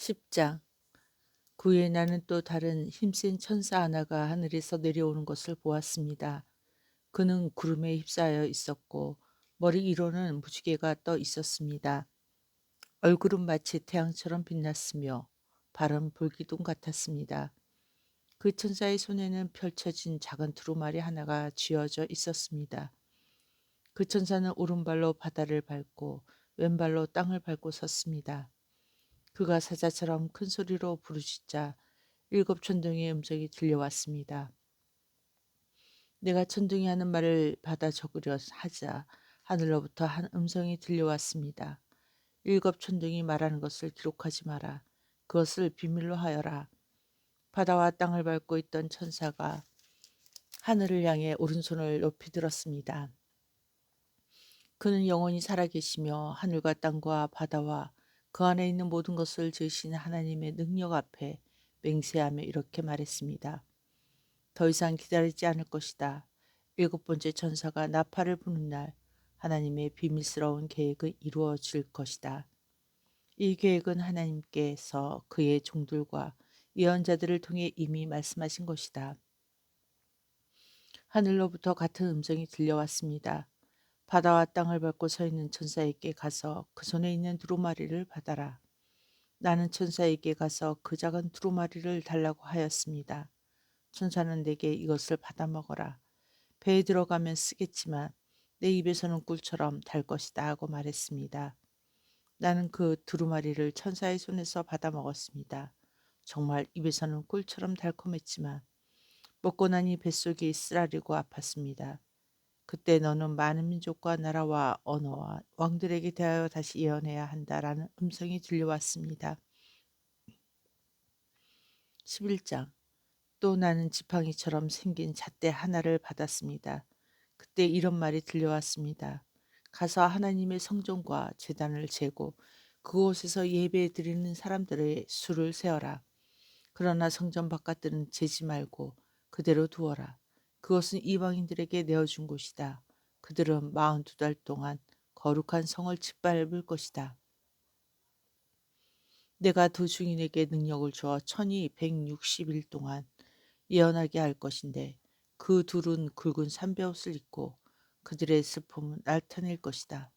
10장. 그 후에 나는 또 다른 힘센 천사 하나가 하늘에서 내려오는 것을 보았습니다. 그는 구름에 휩싸여 있었고 머리 위로는 무지개가 떠 있었습니다. 얼굴은 마치 태양처럼 빛났으며 발은 불기둥 같았습니다. 그 천사의 손에는 펼쳐진 작은 두루마리 하나가 쥐어져 있었습니다. 그 천사는 오른발로 바다를 밟고 왼발로 땅을 밟고 섰습니다. 그가 사자처럼 큰 소리로 부르짖자 일곱 천둥의 음성이 들려왔습니다. 내가 천둥이 하는 말을 받아 적으려 하자 하늘로부터 한 음성이 들려왔습니다. 일곱 천둥이 말하는 것을 기록하지 마라. 그것을 비밀로 하여라. 바다와 땅을 밟고 있던 천사가 하늘을 향해 오른손을 높이 들었습니다. 그는 영원히 살아계시며 하늘과 땅과 바다와 그 안에 있는 모든 것을 지으신 하나님의 능력 앞에 맹세하며 이렇게 말했습니다. 더 이상 기다리지 않을 것이다. 일곱 번째 천사가 나팔을 부는 날 하나님의 비밀스러운 계획은 이루어질 것이다. 이 계획은 하나님께서 그의 종들과 예언자들을 통해 이미 말씀하신 것이다. 하늘로부터 같은 음성이 들려왔습니다. 바다와 땅을 밟고 서 있는 천사에게 가서 그 손에 있는 두루마리를 받아라. 나는 천사에게 가서 그 작은 두루마리를 달라고 하였습니다. 천사는 내게 이것을 받아 먹어라. 배에 들어가면 쓰겠지만 내 입에서는 꿀처럼 달 것이다 하고 말했습니다. 나는 그 두루마리를 천사의 손에서 받아 먹었습니다. 정말 입에서는 꿀처럼 달콤했지만 먹고 나니 뱃속이 쓰라리고 아팠습니다. 그때 너는 많은 민족과 나라와 언어와 왕들에게 대하여 다시 예언해야 한다라는 음성이 들려왔습니다. 11장. 또 나는 지팡이처럼 생긴 잣대 하나를 받았습니다. 그때 이런 말이 들려왔습니다. 가서 하나님의 성전과 제단을 재고 그곳에서 예배 드리는 사람들의 수를 세어라. 그러나 성전 바깥들은 재지 말고 그대로 두어라. 그것은 이방인들에게 내어준 곳이다. 그들은 42달 동안 거룩한 성을 짓밟을 것이다. 내가 두 증인에게 능력을 주어 천이 160일 동안 예언하게 할 것인데 그 둘은 굵은 삼베옷을 입고 그들의 슬픔은 나타낼 것이다.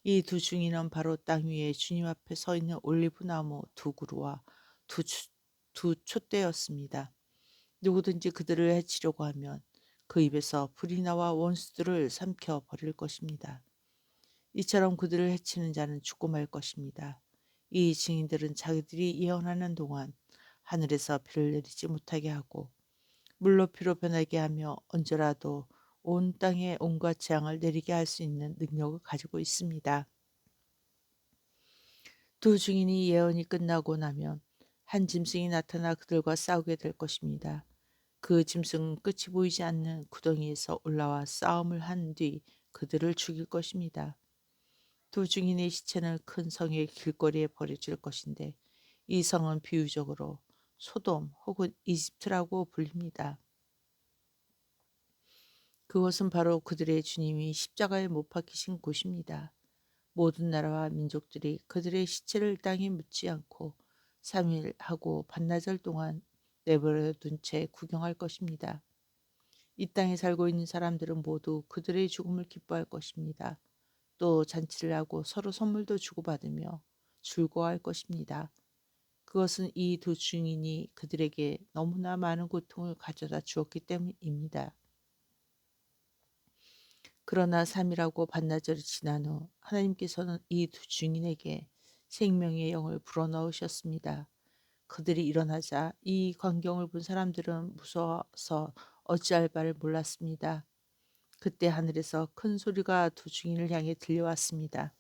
이 두 증인은 바로 땅 위에 주님 앞에 서 있는 올리브나무 두 그루와 두 촛대였습니다. 누구든지 그들을 해치려고 하면 그 입에서 불이 나와 원수들을 삼켜 버릴 것입니다. 이처럼 그들을 해치는 자는 죽고 말 것입니다. 이 증인들은 자기들이 예언하는 동안 하늘에서 비를 내리지 못하게 하고 물로 피로 변하게 하며 언제라도 온 땅에 온갖 재앙을 내리게 할 수 있는 능력을 가지고 있습니다. 두 증인이 예언이 끝나고 나면 한 짐승이 나타나 그들과 싸우게 될 것입니다. 그 짐승은 끝이 보이지 않는 구덩이에서 올라와 싸움을 한 뒤 그들을 죽일 것입니다. 두 증인의 시체는 큰 성의 길거리에 버려질 것인데 이 성은 비유적으로 소돔 혹은 이집트라고 불립니다. 그것은 바로 그들의 주님이 십자가에 못 박히신 곳입니다. 모든 나라와 민족들이 그들의 시체를 땅에 묻지 않고 3일하고 반나절 동안 내버려 둔 채 구경할 것입니다. 이 땅에 살고 있는 사람들은 모두 그들의 죽음을 기뻐할 것입니다. 또 잔치를 하고 서로 선물도 주고받으며 즐거워할 것입니다. 그것은 이 두 증인이 그들에게 너무나 많은 고통을 가져다 주었기 때문입니다. 그러나 3일하고 반나절이 지난 후 하나님께서는 이 두 증인에게 생명의 영을 불어넣으셨습니다. 그들이 일어나자 이 광경을 본 사람들은 무서워서 어찌할 바를 몰랐습니다. 그때 하늘에서 큰 소리가 두 증인을 향해 들려왔습니다.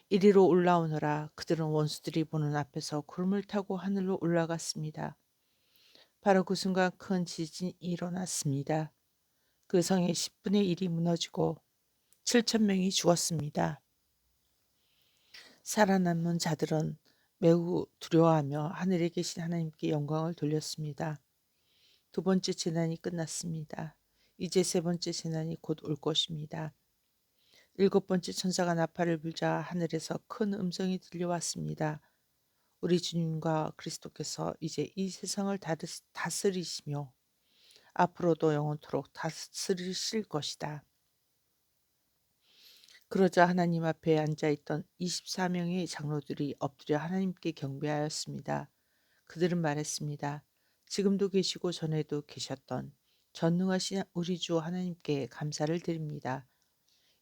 이리로 올라오너라. 그들은 원수들이 보는 앞에서 구름을 타고 하늘로 올라갔습니다. 바로 그 순간 큰 지진이 일어났습니다. 그 성의 10분의 1이 무너지고 7천 명이 죽었습니다. 살아남은 자들은 매우 두려워하며 하늘에 계신 하나님께 영광을 돌렸습니다. 두 번째 재난이 끝났습니다. 이제 세 번째 재난이 곧 올 것입니다. 일곱 번째 천사가 나팔을 불자 하늘에서 큰 음성이 들려왔습니다. 우리 주님과 그리스도께서 이제 이 세상을 다스리시며 앞으로도 영원토록 다스리실 것이다. 그러자 하나님 앞에 앉아 있던 24명의 장로들이 엎드려 하나님께 경배하였습니다. 그들은 말했습니다. 지금도 계시고 전에도 계셨던 전능하신 우리 주 하나님께 감사를 드립니다.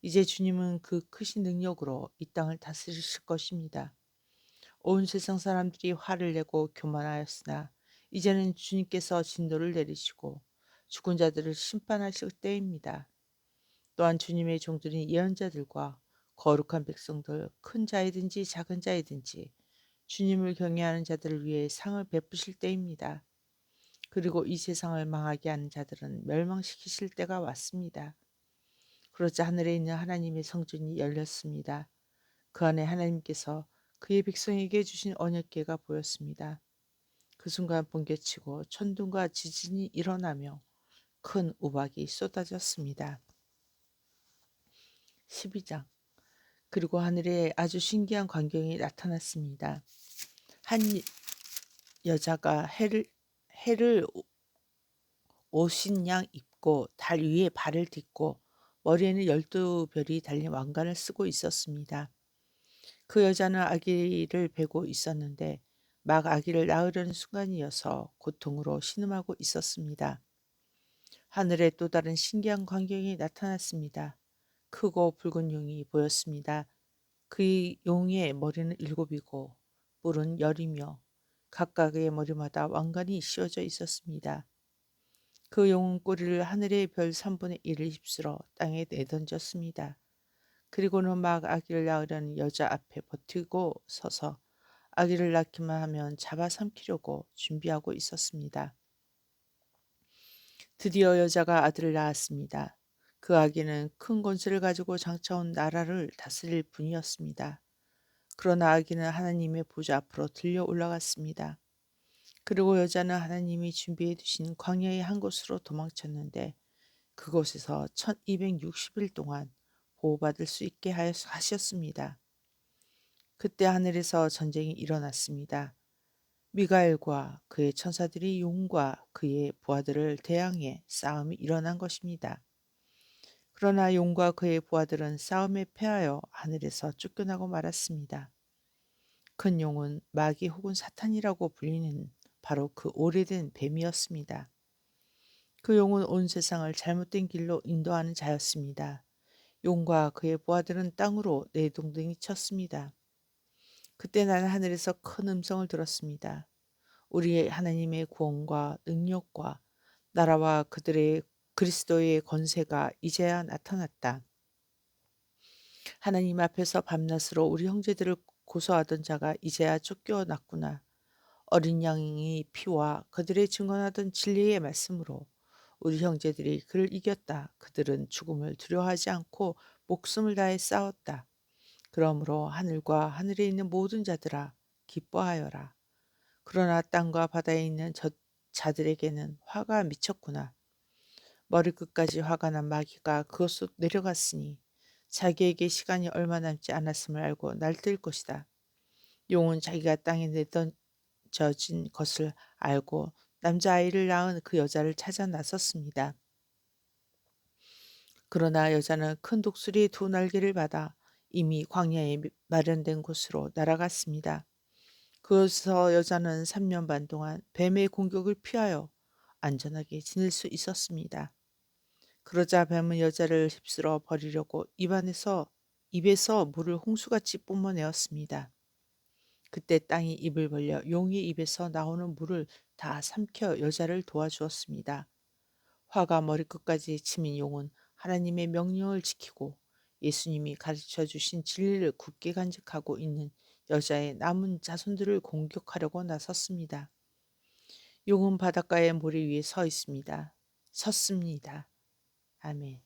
이제 주님은 그 크신 능력으로 이 땅을 다스리실 것입니다. 온 세상 사람들이 화를 내고 교만하였으나 이제는 주님께서 진노를 내리시고 죽은 자들을 심판하실 때입니다. 또한 주님의 종들인 예언자들과 거룩한 백성들, 큰 자이든지 작은 자이든지 주님을 경외하는 자들을 위해 상을 베푸실 때입니다. 그리고 이 세상을 망하게 하는 자들은 멸망시키실 때가 왔습니다. 그러자 하늘에 있는 하나님의 성전이 열렸습니다. 그 안에 하나님께서 그의 백성에게 주신 언약궤가 보였습니다. 그 순간 번개치고 천둥과 지진이 일어나며 큰 우박이 쏟아졌습니다. 12장. 그리고 하늘에 아주 신기한 광경이 나타났습니다. 한 여자가 해를 옷인 양 입고 달 위에 발을 딛고 머리에는 12별이 달린 왕관을 쓰고 있었습니다. 그 여자는 아기를 베고 있었는데 막 아기를 낳으려는 순간이어서 고통으로 신음하고 있었습니다. 하늘에 또 다른 신기한 광경이 나타났습니다. 크고 붉은 용이 보였습니다. 그 용의 머리는 7이고 뿔은 10이며 각각의 머리마다 왕관이 씌워져 있었습니다. 그 용은 꼬리를 하늘의 별 3분의 1을 휩쓸어 땅에 내던졌습니다. 그리고는 막 아기를 낳으려는 여자 앞에 버티고 서서 아기를 낳기만 하면 잡아삼키려고 준비하고 있었습니다. 드디어 여자가 아들을 낳았습니다. 그 아기는 큰 권세를 가지고 장차온 나라를 다스릴 분이었습니다. 그러나 아기는 하나님의 보좌 앞으로 들려 올라갔습니다. 그리고 여자는 하나님이 준비해 두신 광야의 한 곳으로 도망쳤는데 그곳에서 1260일 동안 보호받을 수 있게 하셨습니다. 그때 하늘에서 전쟁이 일어났습니다. 미가엘과 그의 천사들이 용과 그의 부하들을 대항해 싸움이 일어난 것입니다. 그러나 용과 그의 부하들은 싸움에 패하여 하늘에서 쫓겨나고 말았습니다. 큰 용은 마귀 혹은 사탄이라고 불리는 바로 그 오래된 뱀이었습니다. 그 용은 온 세상을 잘못된 길로 인도하는 자였습니다. 용과 그의 부하들은 땅으로 내동댕이 쳤습니다. 그때 나는 하늘에서 큰 음성을 들었습니다. 우리 하나님의 구원과 능력과 나라와 그들의 그리스도의 권세가 이제야 나타났다. 하나님 앞에서 밤낮으로 우리 형제들을 고소하던 자가 이제야 쫓겨났구나. 어린 양의 피와 그들의 증언하던 진리의 말씀으로 우리 형제들이 그를 이겼다. 그들은 죽음을 두려워하지 않고 목숨을 다해 싸웠다. 그러므로 하늘과 하늘에 있는 모든 자들아 기뻐하여라. 그러나 땅과 바다에 있는 자들에게는 화가 미쳤구나. 머리끝까지 화가 난 마귀가 그것으로 내려갔으니 자기에게 시간이 얼마 남지 않았음을 알고 날뛸 것이다. 용은 자기가 땅에 내던져진 것을 알고 남자아이를 낳은 그 여자를 찾아 나섰습니다. 그러나 여자는 큰 독수리의 두 날개를 받아 이미 광야에 마련된 곳으로 날아갔습니다. 그곳에서 여자는 3년 반 동안 뱀의 공격을 피하여 안전하게 지낼 수 있었습니다. 그러자 뱀은 여자를 휩쓸어 버리려고 입에서 물을 홍수같이 뿜어내었습니다. 그때 땅이 입을 벌려 용의 입에서 나오는 물을 다 삼켜 여자를 도와주었습니다. 화가 머리끝까지 치민 용은 하나님의 명령을 지키고 예수님이 가르쳐 주신 진리를 굳게 간직하고 있는 여자의 남은 자손들을 공격하려고 나섰습니다. 용은 바닷가의 모래 위에 섰습니다. 아멘.